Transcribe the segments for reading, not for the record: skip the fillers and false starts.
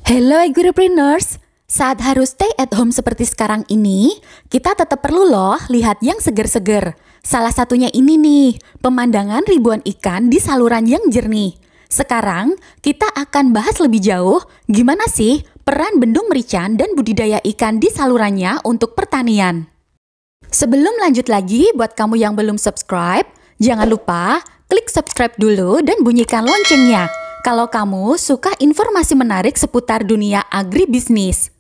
Hello Agripreneurs, saat harus stay at home seperti sekarang ini, kita tetap perlu loh lihat yang seger-seger. Salah satunya ini nih, pemandangan ribuan ikan di saluran yang jernih. Sekarang, kita akan bahas lebih jauh gimana sih peran bendung merican dan budidaya ikan di salurannya untuk pertanian. Sebelum lanjut lagi, buat kamu yang belum subscribe, jangan lupa klik subscribe dulu dan bunyikan loncengnya kalau kamu suka informasi menarik seputar dunia agribisnis.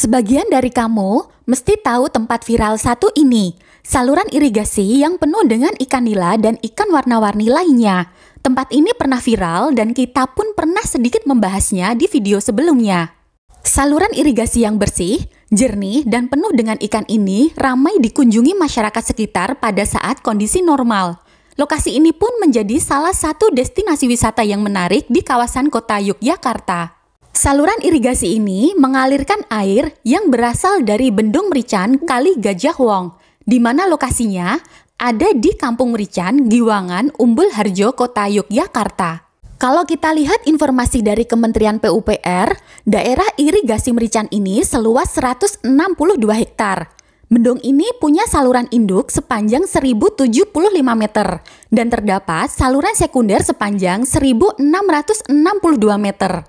Sebagian dari kamu mesti tahu tempat viral satu ini, saluran irigasi yang penuh dengan ikan nila dan ikan warna-warni lainnya. Tempat ini pernah viral dan kita pun pernah sedikit membahasnya di video sebelumnya. Saluran irigasi yang bersih, jernih, dan penuh dengan ikan ini ramai dikunjungi masyarakat sekitar pada saat kondisi normal. Lokasi ini pun menjadi salah satu destinasi wisata yang menarik di kawasan kota Yogyakarta. Saluran irigasi ini mengalirkan air yang berasal dari Bendung Merican Kali Gajah Wong, di mana lokasinya ada di Kampung Merican, Giwangan, Umbul Harjo, Kota Yogyakarta. Kalau kita lihat informasi dari Kementerian PUPR, daerah irigasi Merican ini seluas 162 hektar. Bendung ini punya saluran induk sepanjang 1075 meter dan terdapat saluran sekunder sepanjang 1662 meter.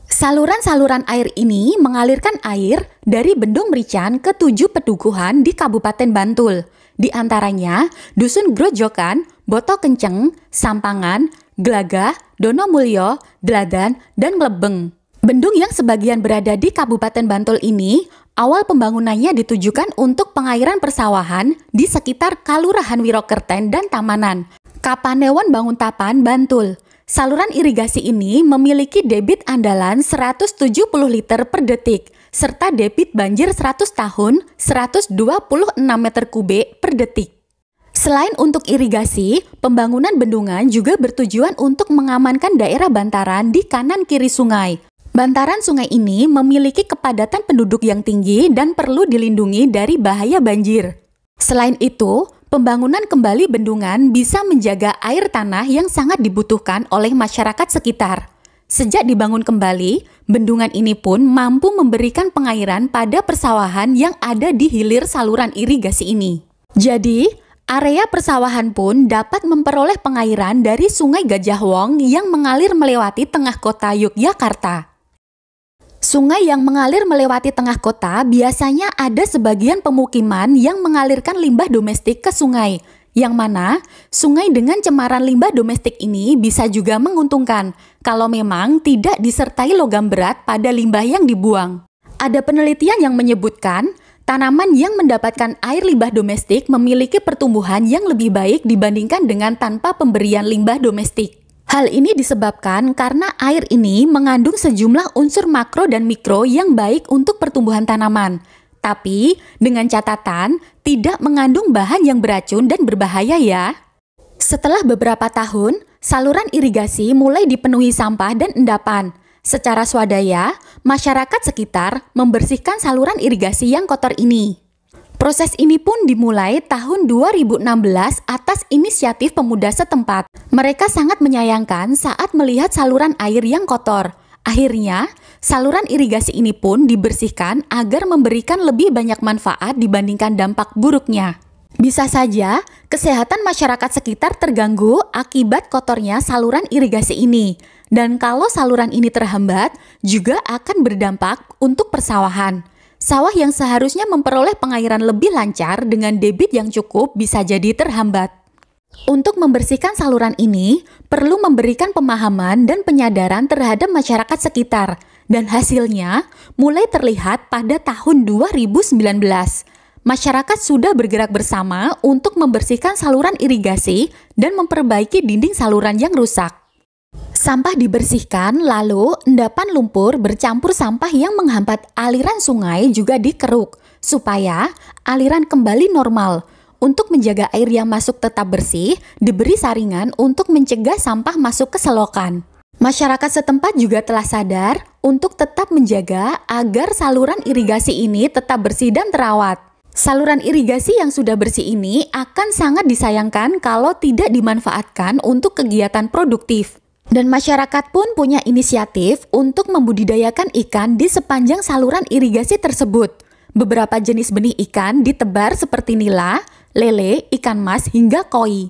Saluran-saluran air ini mengalirkan air dari Bendung Merican ke 7 pedukuhan di Kabupaten Bantul. Di antaranya Dusun Grojokan, Boto Kenceng, Sampangan, Glagah, Donomulyo, Dladan, dan Glebeng. Bendung yang sebagian berada di Kabupaten Bantul ini, awal pembangunannya ditujukan untuk pengairan persawahan di sekitar Kalurahan Wirokerten dan Tamanan, Kapanewon Banguntapan, Bantul. Saluran irigasi ini memiliki debit andalan 170 liter per detik, serta debit banjir 100 tahun 126 meter kubik per detik. Selain untuk irigasi, pembangunan bendungan juga bertujuan untuk mengamankan daerah bantaran di kanan kiri sungai. Bantaran sungai ini memiliki kepadatan penduduk yang tinggi dan perlu dilindungi dari bahaya banjir. Selain itu, pembangunan kembali bendungan bisa menjaga air tanah yang sangat dibutuhkan oleh masyarakat sekitar. Sejak dibangun kembali, bendungan ini pun mampu memberikan pengairan pada persawahan yang ada di hilir saluran irigasi ini. Jadi, area persawahan pun dapat memperoleh pengairan dari Sungai Gajah Wong yang mengalir melewati tengah kota Yogyakarta. Sungai yang mengalir melewati tengah kota biasanya ada sebagian pemukiman yang mengalirkan limbah domestik ke sungai, yang mana sungai dengan cemaran limbah domestik ini bisa juga menguntungkan kalau memang tidak disertai logam berat pada limbah yang dibuang. Ada penelitian yang menyebutkan tanaman yang mendapatkan air limbah domestik memiliki pertumbuhan yang lebih baik dibandingkan dengan tanpa pemberian limbah domestik. Hal ini disebabkan karena air ini mengandung sejumlah unsur makro dan mikro yang baik untuk pertumbuhan tanaman. Tapi dengan catatan tidak mengandung bahan yang beracun dan berbahaya ya. Setelah beberapa tahun, saluran irigasi mulai dipenuhi sampah dan endapan. Secara swadaya, masyarakat sekitar membersihkan saluran irigasi yang kotor ini. Proses ini pun dimulai tahun 2016 atas inisiatif pemuda setempat. Mereka sangat menyayangkan saat melihat saluran air yang kotor. Akhirnya, saluran irigasi ini pun dibersihkan agar memberikan lebih banyak manfaat dibandingkan dampak buruknya. Bisa saja, kesehatan masyarakat sekitar terganggu akibat kotornya saluran irigasi ini. Dan kalau saluran ini terhambat, juga akan berdampak untuk persawahan. Sawah yang seharusnya memperoleh pengairan lebih lancar dengan debit yang cukup bisa jadi terhambat. Untuk membersihkan saluran ini, perlu memberikan pemahaman dan penyadaran terhadap masyarakat sekitar. Dan hasilnya mulai terlihat pada tahun 2019. Masyarakat sudah bergerak bersama untuk membersihkan saluran irigasi dan memperbaiki dinding saluran yang rusak. Sampah dibersihkan, lalu endapan lumpur bercampur sampah yang menghambat aliran sungai juga dikeruk, supaya aliran kembali normal. Untuk menjaga air yang masuk tetap bersih, diberi saringan untuk mencegah sampah masuk ke selokan. Masyarakat setempat juga telah sadar untuk tetap menjaga agar saluran irigasi ini tetap bersih dan terawat. Saluran irigasi yang sudah bersih ini akan sangat disayangkan kalau tidak dimanfaatkan untuk kegiatan produktif. Dan masyarakat pun punya inisiatif untuk membudidayakan ikan di sepanjang saluran irigasi tersebut. Beberapa jenis benih ikan ditebar seperti nila, lele, ikan mas, hingga koi.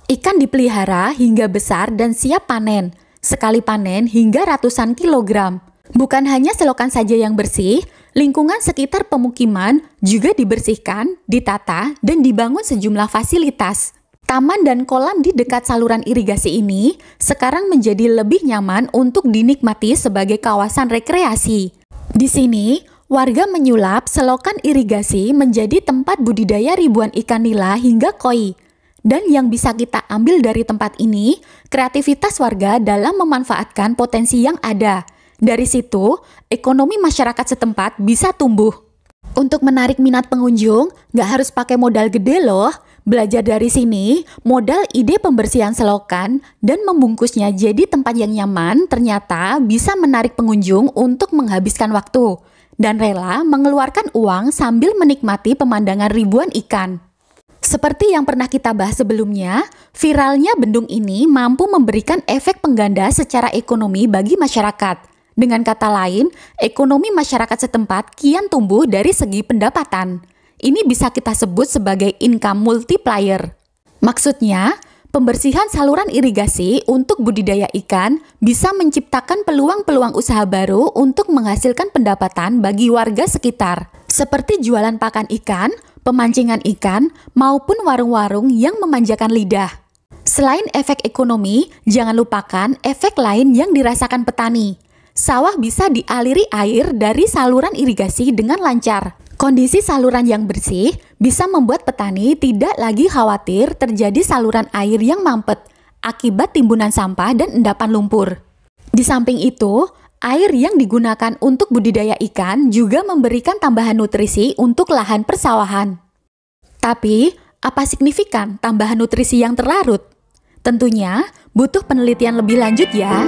Ikan dipelihara hingga besar dan siap panen, sekali panen hingga ratusan kilogram. Bukan hanya selokan saja yang bersih, lingkungan sekitar pemukiman juga dibersihkan, ditata, dan dibangun sejumlah fasilitas. Taman dan kolam di dekat saluran irigasi ini sekarang menjadi lebih nyaman untuk dinikmati sebagai kawasan rekreasi. Di sini, warga menyulap selokan irigasi menjadi tempat budidaya ribuan ikan nila hingga koi. Dan yang bisa kita ambil dari tempat ini, kreativitas warga dalam memanfaatkan potensi yang ada. Dari situ, ekonomi masyarakat setempat bisa tumbuh. Untuk menarik minat pengunjung, nggak harus pakai modal gede loh. Belajar dari sini, modal ide pembersihan selokan dan membungkusnya jadi tempat yang nyaman ternyata bisa menarik pengunjung untuk menghabiskan waktu dan rela mengeluarkan uang sambil menikmati pemandangan ribuan ikan. Seperti yang pernah kita bahas sebelumnya, viralnya bendung ini mampu memberikan efek pengganda secara ekonomi bagi masyarakat. Dengan kata lain, ekonomi masyarakat setempat kian tumbuh dari segi pendapatan. Ini bisa kita sebut sebagai income multiplier. Maksudnya, pembersihan saluran irigasi untuk budidaya ikan bisa menciptakan peluang-peluang usaha baru untuk menghasilkan pendapatan bagi warga sekitar, seperti jualan pakan ikan, pemancingan ikan, maupun warung-warung yang memanjakan lidah. Selain efek ekonomi, jangan lupakan efek lain yang dirasakan petani. Sawah bisa dialiri air dari saluran irigasi dengan lancar. Kondisi saluran yang bersih bisa membuat petani tidak lagi khawatir terjadi saluran air yang mampet akibat timbunan sampah dan endapan lumpur. Di samping itu, air yang digunakan untuk budidaya ikan juga memberikan tambahan nutrisi untuk lahan persawahan. Tapi, apa signifikan tambahan nutrisi yang terlarut? Tentunya butuh penelitian lebih lanjut ya.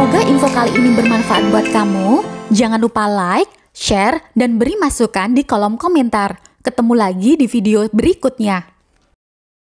Semoga info kali ini bermanfaat buat kamu. Jangan lupa like, share, dan beri masukan di kolom komentar. Ketemu lagi di video berikutnya.